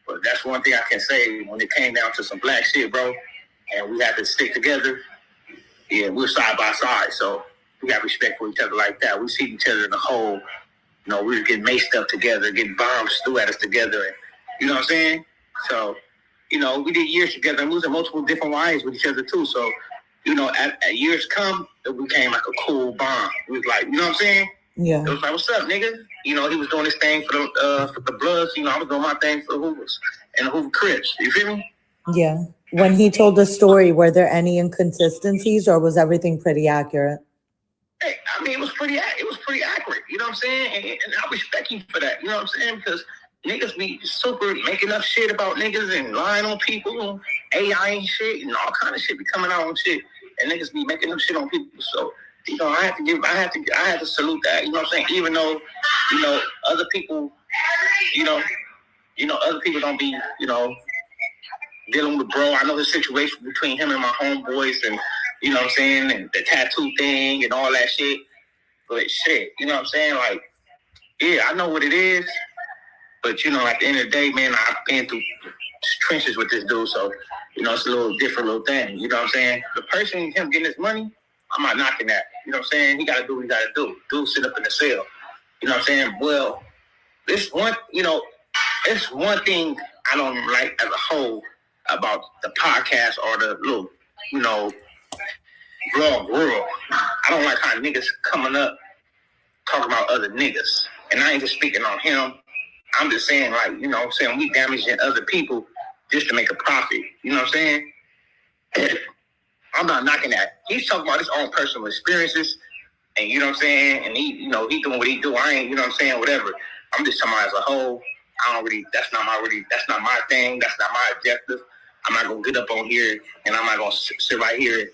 But that's one thing I can say when it came down to some black shit, bro. And we had to stick together. Yeah, we're side by side. So we got respect for each other like that. We see each other in the hole. You know, we were getting maced up together, getting bombs threw at us together. And, you know what I'm saying? So, you know, we did years together and we was in multiple different riots with each other too. So, you know, at years come, it became like a cool bond. It was like, you know what I'm saying? Yeah. It was like, what's up, nigga? You know, he was doing his thing for the Bloods. You know, I was doing my thing for the Hoovers and the Hoover Crips. You feel me? Yeah. When he told the story, were there any inconsistencies or was everything pretty accurate? Hey, I mean, it was pretty accurate. You know what I'm saying? And I respect him for that. You know what I'm saying? Because niggas be super making up shit about niggas and lying on people and AI and shit and all kind of shit be coming out on shit. And niggas be making up shit on people. So, you know, I have to salute that. You know what I'm saying? Even though, you know, other people, you know, other people don't be, you know, dealing with bro. I know the situation between him and my homeboys and, you know what I'm saying, and the tattoo thing and all that shit. But shit, you know what I'm saying? Like, yeah, I know what it is. But, you know, at the end of the day, man, I've been through trenches with this dude. So, you know, it's a little different little thing. You know what I'm saying? The person, him getting his money, I'm not knocking that. You know what I'm saying? He got to do what he got to do. Dude sit up in the cell. You know what I'm saying? Well, this one, you know, it's one thing I don't like as a whole about the podcast or the little, you know, vlog world. I don't like how niggas coming up talking about other niggas. And I ain't just speaking on him. I'm just saying, like, you know what I'm saying, we damaging other people just to make a profit. You know what I'm saying? I'm not knocking that. He's talking about his own personal experiences, and you know what I'm saying? And he, you know, he doing what he do. I ain't, you know what I'm saying, whatever. I'm just talking about as a whole. That's not my thing. That's not my objective. I'm not going to get up on here, and I'm not going to sit right here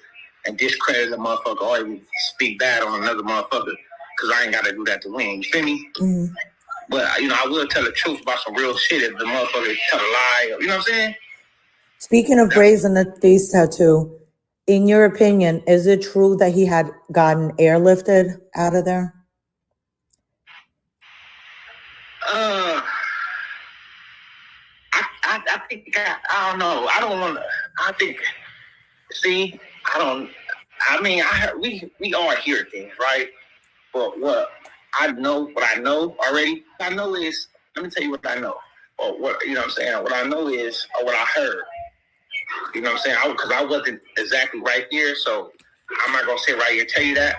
and discredit a motherfucker or even speak bad on another motherfucker, because I ain't got to do that to win. You feel me? Mm-hmm. But, you know, I will tell the truth about some real shit if the motherfucker tell a lie. You know what I'm saying? Speaking of Braves and the face tattoo, in your opinion, is it true that he had gotten airlifted out of there? I think, I don't know. I don't want to, I think, see, I mean, we all hear things, right? But what I know already, I know is, let me tell you what I know. Or what, you know what I'm saying? What I know is, or what I heard. You know what I'm saying? Because I wasn't exactly right there, so I'm not going to sit right here and tell you that.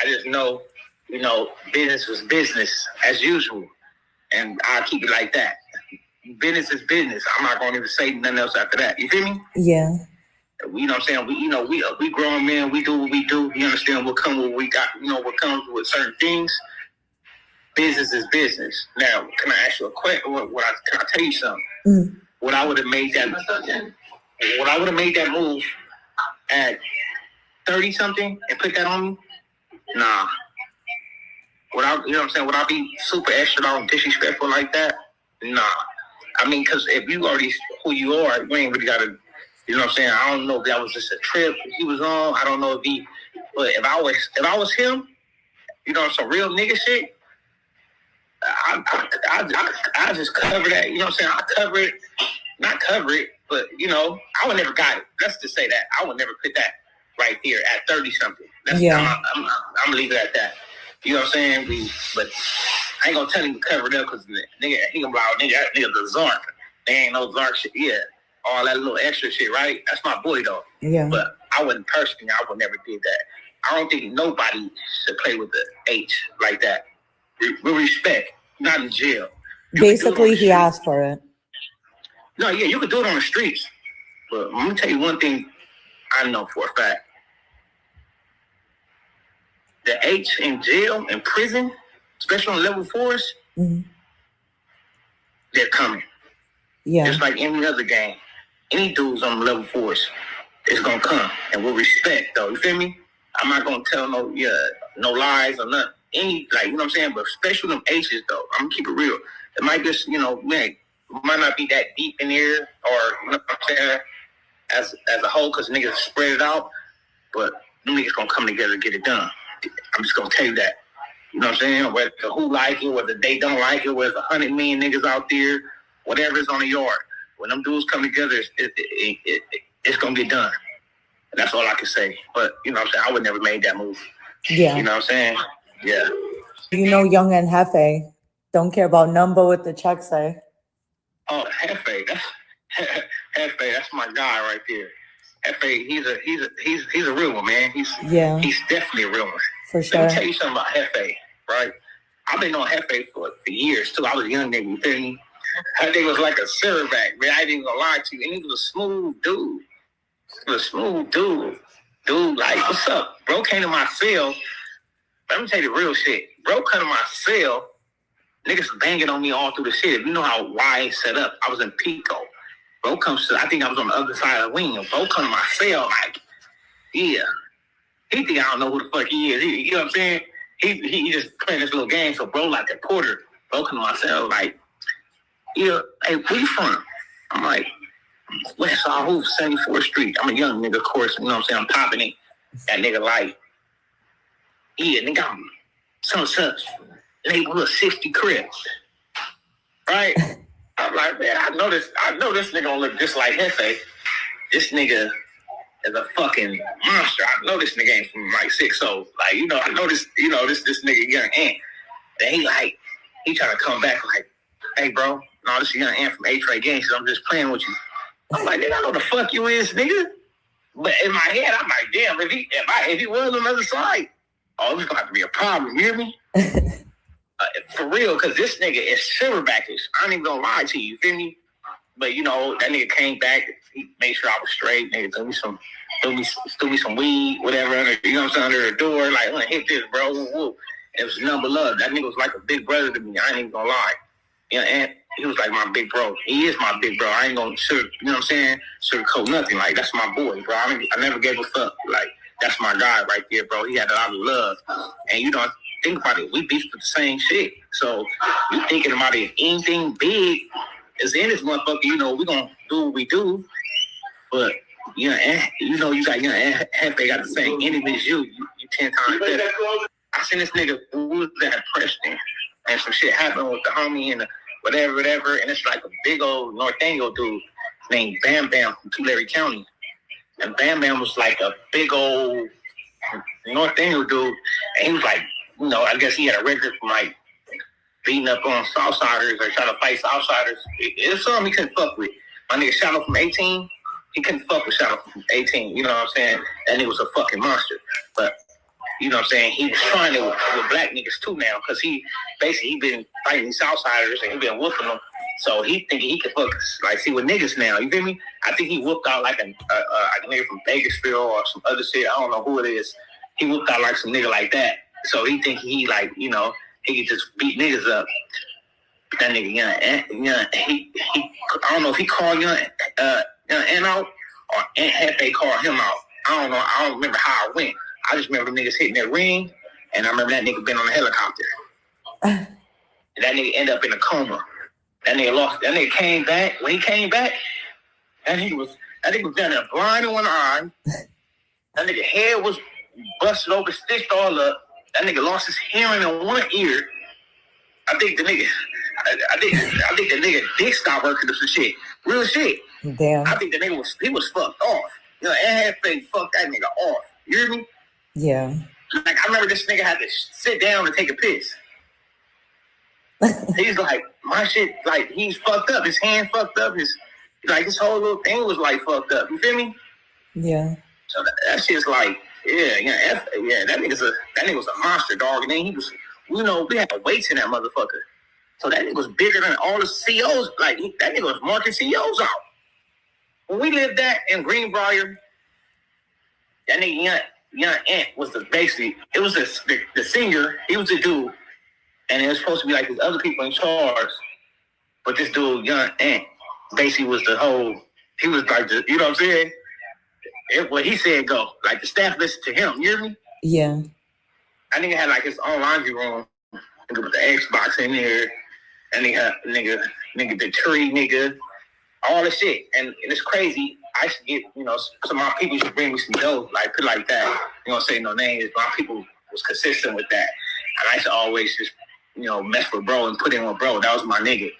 I just know, you know, business was business as usual. And I'll keep it like that. Business is business. I'm not going to even say nothing else after that. You feel me? Yeah. You know what I'm saying? We grown men. We do what we do. You understand what comes with what we got. You know what comes with certain things. Business is business. Now, can I ask you a question? Can I tell you something? Mm. What I would have made that move at 30 something and put that on me? Nah. You know what I'm saying? Would I be super extra or disrespectful like that? Nah. I mean, because if you already who you are, you ain't really got to, you know what I'm saying? I don't know if that was just a trip he was on. I don't know if but if I was him, you know, some real nigga shit, I just cover that, you know what I'm saying? I cover it not cover it, but you know, I would never got it. Let's just say that I would never put that right there at 30 something. I'm gonna leave it at that. You know what I'm saying? But I ain't gonna tell him to cover it up because nigga, he gonna be like, nigga, the Zark. They ain't no Zark shit. Yeah, all that little extra shit, right? That's my boy though. Yeah. But I wouldn't personally. I would never did that. I don't think nobody should play with the H like that. With respect, not in jail. Basically, he asked for it. No, yeah, you could do it on the streets. But I'm gonna tell you one thing I know for a fact. The H in jail, in prison, especially on level 4s, they're coming. Yeah. Just like any other game. Any dudes on level 4s is gonna come. And with respect though, you feel me? I'm not gonna tell no lies or nothing. You know what I'm saying? But especially them H's though, I'm gonna keep it real. It might just, man, might not be that deep in here, or you know what I'm saying, as a whole, because niggas spread it out, but them niggas gonna come together and get it done. I'm just gonna tell you that. You know what I'm saying? Whether who like it, whether they don't like it, whether 100 million niggas out there, whatever is on the yard, when them dudes come together, it's gonna get done. And that's all I can say. But you know what I'm saying? I would never made that move. Yeah. You know what I'm saying? Yeah. You know, Young and Hefe don't care about number with the check say. Oh, Hefe, that's my guy right there. Hefe, he's a real one, man. He's definitely a real one. For sure. Let me tell you something about Hefe, right? I've been on Hefe for years too. I was a young nigga, you feel me? That nigga was like a silverback, man. I ain't even gonna lie to you. And he was a smooth dude. Dude, like, what's up? Bro came to my cell. Let me tell you the real shit. Bro come to my cell. Niggas banging on me all through the shit. You know how wide set up. I was in Pico. Bro comes to, I think I was on the other side of the wing. And bro come to my cell like, yeah. He think I don't know who the fuck he is. You know what I'm saying? He just playing this little game. So bro like a porter. Bro come to my cell like, yeah, hey, where you from? I'm like, West Side, 74th Street. I'm a young nigga, of course. You know what I'm saying? I'm popping it. That nigga like, yeah, nigga, I'm such neighborhood 60 Crips. Right? I'm like, man, I know this nigga don't look just like Hefe. This nigga is a fucking monster. I know this nigga ain't from like 6'0". Like, you know, I know this, this nigga young ant. Then he trying to come back like, hey bro, no, this is young ant from A-Trade Games. I'm just playing with you. I'm like, nigga, I know the fuck you is, nigga. But in my head, I'm like, damn, if he was on the other side, oh, it's gonna have to be a problem, you hear me? For real, because this nigga is silverbackish. I ain't even gonna lie to you, feel me? But you know, that nigga came back, he made sure I was straight, nigga threw me some weed, whatever, under, you know what I'm saying, under the door, like, I'm gonna hit this, bro, woo. It was number love. That nigga was like a big brother to me, I ain't even gonna lie. You know, and he was like my big bro. He is my big bro. I ain't gonna you know what I'm saying, sugarcoat nothing. Like, that's my boy, bro. I never gave a fuck. Like, that's my guy right there, bro. He had a lot of love. And you know, think about it, we beefed with the same shit. So you thinking about it, anything big is in this motherfucker, you know, we gonna do what we do. But you know, you got Hefe got the same enemy as you 10 times better. I seen this nigga who was at Preston, and some shit happened with the homie and whatever, and it's like a big old North Angle dude named Bam Bam from Tulare County. And Bam Bam was like a big old North Angle dude, and he was like, you know, I guess he had a record from like beating up on Southsiders or trying to fight Southsiders. It's something he couldn't fuck with. My nigga Shadow from 18, he couldn't fuck with Shadow from 18, you know what I'm saying? That nigga was a fucking monster. But you know what I'm saying? He was trying it with black niggas too now, because he been fighting Southsiders and he been whooping them. So he thinking he could fuck, like, see with niggas now. You feel me? I think he whooped out like a nigga from Bakersfield or some other shit. I don't know who it is. He whooped out like some nigga like that. So he think he like, you know, he could just beat niggas up. That nigga young, he I don't know if he called young Ant out or Ant Hefe called him out. I don't know. I don't remember how it went. I just remember the niggas hitting that ring, and I remember that nigga been on a helicopter. And that nigga ended up in a coma. That nigga lost. That nigga came back. When he came back, that nigga was down there blind in one eye. That nigga head was busted open, stitched all up. That nigga lost his hearing in one ear. I think the nigga I think the nigga dick stopped working or some shit. Real shit. Damn. I think the nigga was fucked off. You know, and had fucked that nigga off. You hear me? Yeah. Like, I remember this nigga had to sit down and take a piss. He's like, my shit, like, he's fucked up. His hand fucked up. His whole little thing was, like, fucked up. You feel me? Yeah. So that shit's like, that nigga was a monster, dog. And then he was, we had weights in that motherfucker. So that nigga was bigger than all the CEOs. Like, that nigga was marking CEOs out. When we lived that in Greenbrier, that nigga Young Ant was it was the singer. He was the dude. And it was supposed to be like these other people in charge. But this dude, Young Ant, basically was the whole, he was like, you know what I'm saying? What he said go. Like, the staff listened to him. You hear me? Yeah. I think he had like his own laundry room. Nigga with the Xbox in there. And he had nigga the tree nigga. All the shit. And it's crazy. I used to get, some of my people used to bring me some dough, like, put it like that. You don't say no names. My people was consistent with that. And I used to always just, mess with bro and put in with bro. That was my nigga.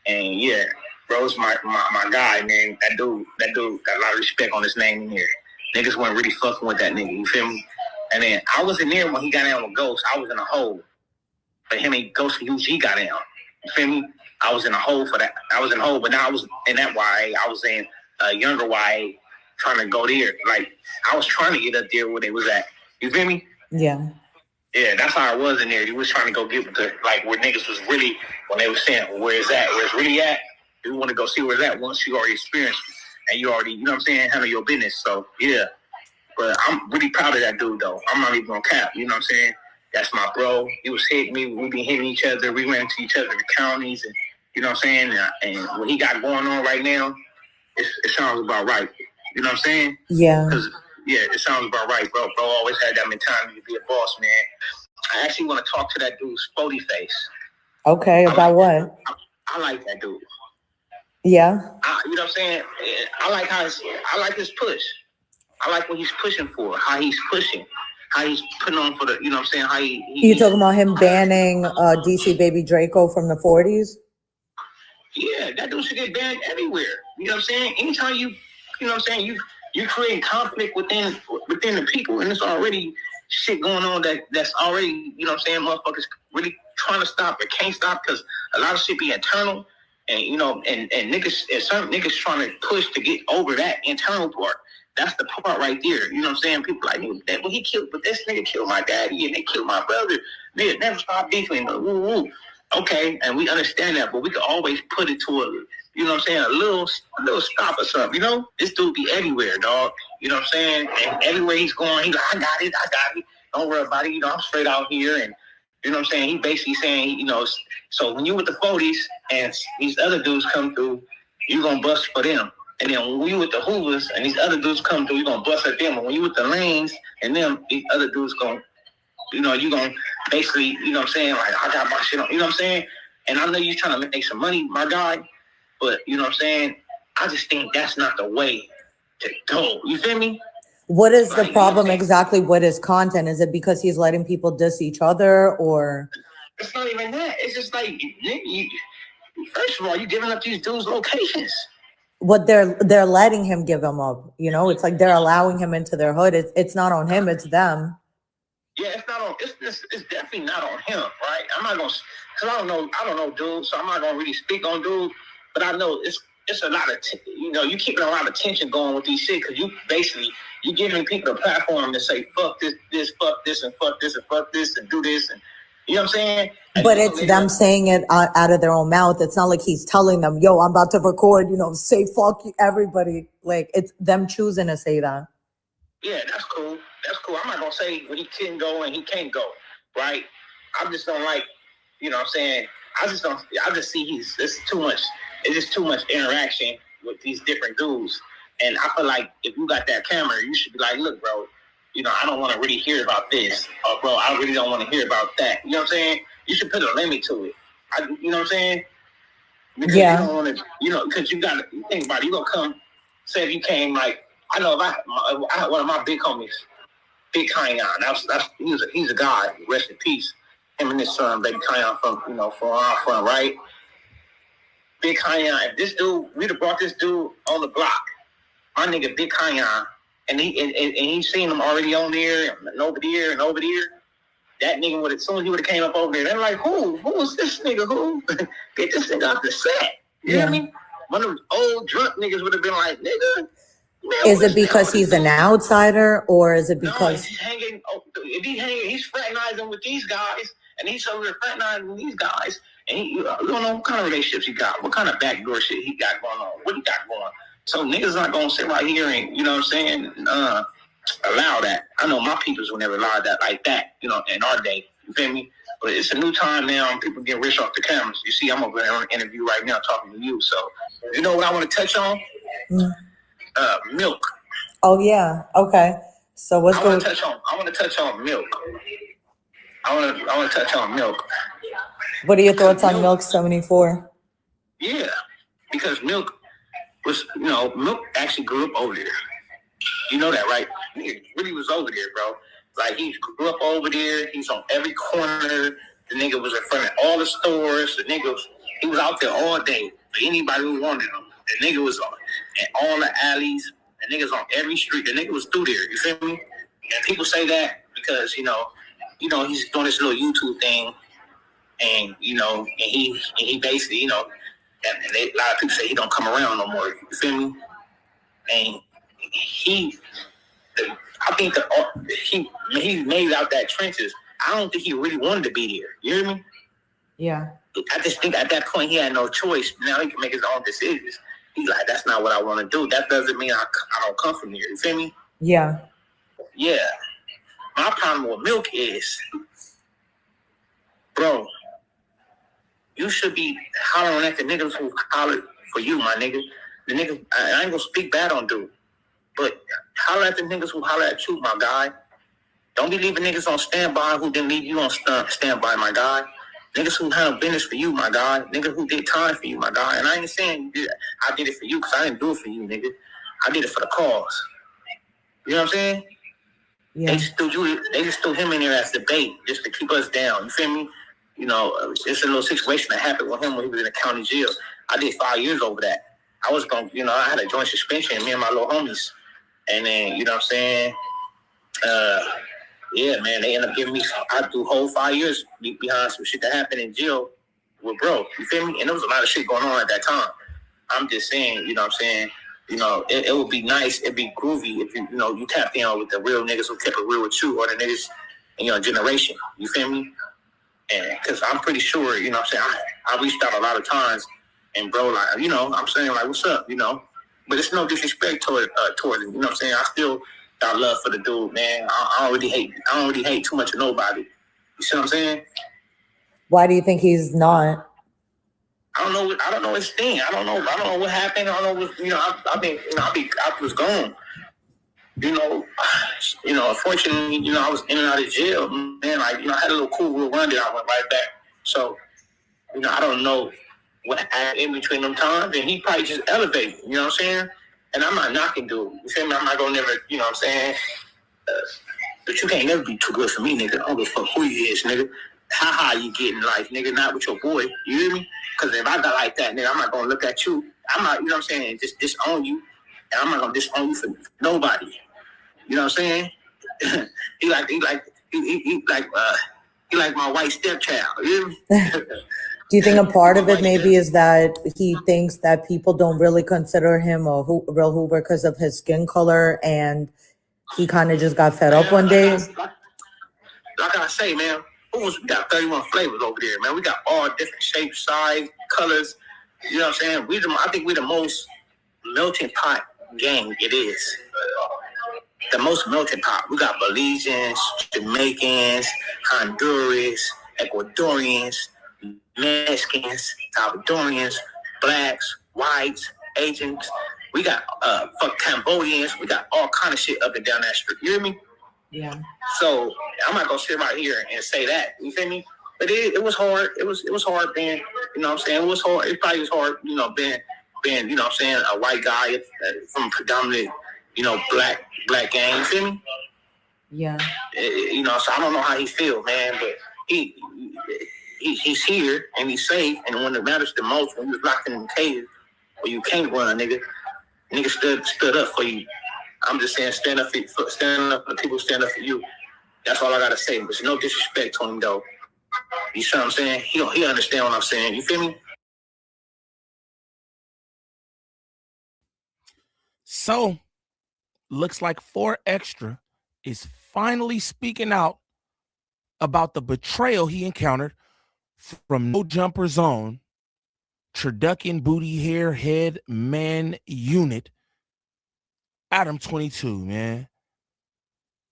And yeah, bro's my guy, man. That dude got a lot of respect on his name in here. Niggas weren't really fucking with that nigga, you feel me? And then I wasn't there when he got down with Ghost. I was in a hole. But him and Ghost and UG got down. You feel me? I was in a hole for that. I was in a hole, but now I was in that YA. I was in a younger YA trying to go there. Like, I was trying to get up there where they was at. You feel me? Yeah. Yeah, that's how I was in there. You was trying to go get with where niggas was really, when they was saying, where it's really at. You want to go see where it's at once you already experienced it. And you already, you know what I'm saying, handle your business. So, yeah. But I'm really proud of that dude, though. I'm not even going to cap. You know what I'm saying? That's my bro. He was hitting me. We been hitting each other. We went into each other in the counties. And, you know what I'm saying? And what he got going on right now, it sounds about right. You know what I'm saying? Yeah. Because, yeah, it sounds about right, bro. Bro always had that mentality to be a boss, man. I actually want to talk to that dude, Spody Face. Okay, about what? I like that dude. Yeah. You know what I'm saying? I like his push. I like what he's pushing for, how he's pushing, how he's putting on for the, you know what I'm saying? How You talking about him banning DC Baby Draco from the 40s? Yeah, that dude should get banned everywhere. You know what I'm saying? Anytime you know what I'm saying, you create conflict within the people, and it's already shit going on that's already, you know what I'm saying, motherfuckers really trying to stop but can't stop because a lot of shit be internal, and and niggas, and certain niggas trying to push to get over that internal part. That's the part right there. You know what I'm saying? People like, that when he killed, but this nigga killed my daddy and they killed my brother. Nigga never stop beefing. Woo, woo. Okay, and we understand that, but we could always put it to a, you know what I'm saying, a little stop or something, This dude be everywhere, dog. You know what I'm saying? And everywhere he's going, he's like, I got it. Don't worry about it. I'm straight out here. And, you know what I'm saying? He basically saying, so when you with the 40s and these other dudes come through, you going to bust for them. And then when you with the Hoovers and these other dudes come through, you going to bust at them. And when you with the Lanes and them, these other dudes going to, you're going to basically, you know what I'm saying, like, I got my shit on, you know what I'm saying? And I know you're trying to make some money, my guy, but, you know what I'm saying, I just think that's not the way to go. You feel me? What is the problem exactly with his content? Is it because he's letting people diss each other, or? It's not even that. It's just like, first of all, you're giving up these dudes' locations. What they're letting him give them up, It's like they're allowing him into their hood. It's not on him, it's them. Yeah, it's not on. It's definitely not on him, right? I'm not gonna, cause I don't know, dude. So I'm not gonna really speak on dude. But I know it's a lot of, you keeping a lot of tension going with these shit, cause you giving people a platform to say fuck this, fuck this, and fuck this, and fuck this, and do this, and you know what I'm saying? But it's them saying it out of their own mouth. It's not like he's telling them, "Yo, I'm about to record." Say fuck everybody. Like, it's them choosing to say that. Yeah, that's cool. I'm not gonna say when he can go and he can't go, right? I just don't like, you know what I'm saying? I just see it's too much. It's just too much interaction with these different dudes. And I feel like if you got that camera, you should be like, look, bro, I don't want to really hear about this. Or, bro, I really don't want to hear about that. You know what I'm saying? You should put a limit to it. You know what I'm saying? Because yeah. You don't want to, because you got to think about it. You going to come, say if you came, like, I know if I had one of my big homies, Big Kyan, he's a god, rest in peace. Him and his son, Baby Kyan, from where I'm from, right? Big Kanye. If this dude, we'd have brought this dude on the block. My nigga, Big Kanye, and he seen him already on there and over there and over there. That nigga would, as soon as he would have came up over there, they're like, who was this nigga? Who? Get this nigga off the set. You hear me? One of those old drunk niggas would have been like, nigga. Man, is it because he's an outsider, or is it because no, he's hanging? If he's fraternizing with these guys, and he's over there fraternizing with these guys, and you don't know what kind of relationships he got, what kind of backdoor shit he got going on, what he got going. So niggas not gonna sit right here and you know what I'm saying, allow that. I know my peoples will never allow that like that, you know, in our day. You feel me? But it's a new time now, and people get rich off the cameras. You see, I'm over there on an interview right now talking to you. So you know what I want to touch on? Milk. Oh yeah. Okay. So what's I want to touch on milk. I want to touch on milk. What are your thoughts on Milk 74? Yeah, because milk was, you know, milk actually grew up over there. You know that, right? He really was over there, bro. Like he grew up over there. He's on every corner. The nigga was in front of all the stores. He was out there all day for anybody who wanted him. The nigga was on in all the alleys. The nigga's on every street. The nigga was through there. You feel me? And people say that because you know he's doing this little YouTube thing, and he basically a lot of people say he don't come around no more. You feel me? And I think he made out that trenches. I don't think he really wanted to be there. You hear me? Yeah. I just think at that point he had no choice. Now he can make his own decisions. He's like, that's not what I want to do. That doesn't mean I don't come from here. You feel me? Yeah. Yeah. My problem with milk is, bro, you should be hollering at the niggas who hollered for you, my nigga. The niggas, I ain't gonna speak bad on dude, but holler at the niggas who holler at you, my guy. Don't be leaving niggas on standby who didn't leave you on standby, my guy. Niggas who handle business for you, my guy. Niggas who did time for you, my guy. And I ain't saying I did it for you because I didn't do it for you, nigga. I did it for the cause. You know what I'm saying? Yeah. They just threw him in there as the bait just to keep us down. You feel me? You know, it's a little situation that happened with him when he was in the county jail. I did 5 years over that. I was going, I had a joint suspension, me and my little homies. And then, you know what I'm saying? Yeah, man, they ended up giving me, I do whole 5 years behind some shit that happened in jail with bro. You feel me? And there was a lot of shit going on at that time. I'm just saying, you know what I'm saying? You know, it would be nice, it'd be groovy if you tapped in with the real niggas who kept it real with you, or the niggas in your generation. You feel me? And because I'm pretty sure, you know what I'm saying, I reached out a lot of times, and bro, like, I'm saying, like, what's up, But it's no disrespect towards him, you know what I'm saying? I still got love for the dude, man. I don't really hate too much of nobody. You see what I'm saying? Why do you think he's not? I don't know his thing. I don't know what happened. I don't know what, I was gone. Unfortunately, I was in and out of jail, man. Like, I had a little cool little run there. I went right back. So, I don't know what happened in between them times, and he probably just elevated, you know what I'm saying? And I'm not knocking dude. You feel me? I'm not gonna never, you know what I'm saying? But you can't never be too good for me, nigga. I don't give a fuck who you is, nigga. How high you get in life, nigga? Not with your boy. You hear me? Because if I got like that, nigga, I'm not gonna look at you. I'm not, you know what I'm saying, and just disown you. And I'm not gonna disown you for nobody. You know what I'm saying? He like my white stepchild. You hear me? Do you think a part of it maybe is that he thinks that people don't really consider him a real Hoover because of his skin color, and he kind of just got fed up one day? Like I say, man, we got 31 flavors over there, man. We got all different shapes, size, colors. You know what I'm saying? I think we're the most melting pot gang it is. The most melting pot. We got Belizeans, Jamaicans, Hondurans, Ecuadorians, Mexicans, Salvadorians, blacks, whites, Asians. We got Cambodians. We got all kind of shit up and down that street. You hear me? Yeah. So I'm not gonna sit right here and say that. You feel me? But it was hard. It was hard being, you know what I'm saying? It was hard. It probably was hard, being, you know what I'm saying, a white guy from a predominant, black gang. You feel me? Yeah. So I don't know how he feel, man, but he's here and he's safe. And when it matters the most, when you're locked in the cage where you can't run, nigga stood up for you. I'm just saying, stand up for the people, stand up for you. That's all I gotta say. There's no disrespect to him though. You see what I'm saying? He understand what I'm saying. You feel me? So, looks like 4 Extra is finally speaking out about the betrayal he encountered from No Jumper Zone, Turducken Booty Hair Head Man Unit, Adam 22, man.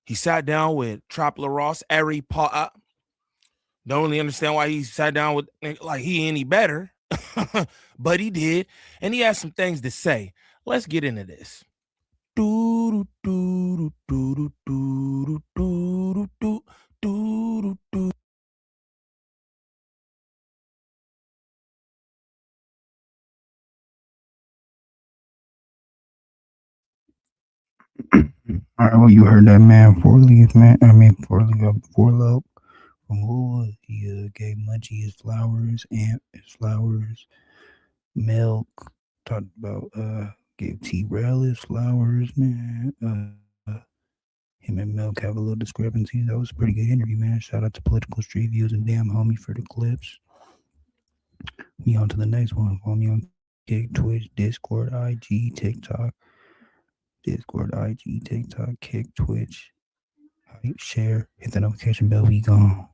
He sat down with Tropler Ross, Ari Paul. Don't really understand why he sat down with like he any better, but he did, and he has some things to say. Let's get into this. All right, well, you heard that man, Four Low from Woolwood. He gave Munchie his flowers, milk. Talked about gave T-Rail his flowers, man. Him and Milk have a little discrepancy. That was a pretty good interview, man. Shout out to Political Street Views and Damn Homie for the clips. We on to the next one. Follow me on Twitch, Discord, IG, TikTok. Discord, IG, TikTok, Kick, Twitch. Share, hit the notification bell. We gone.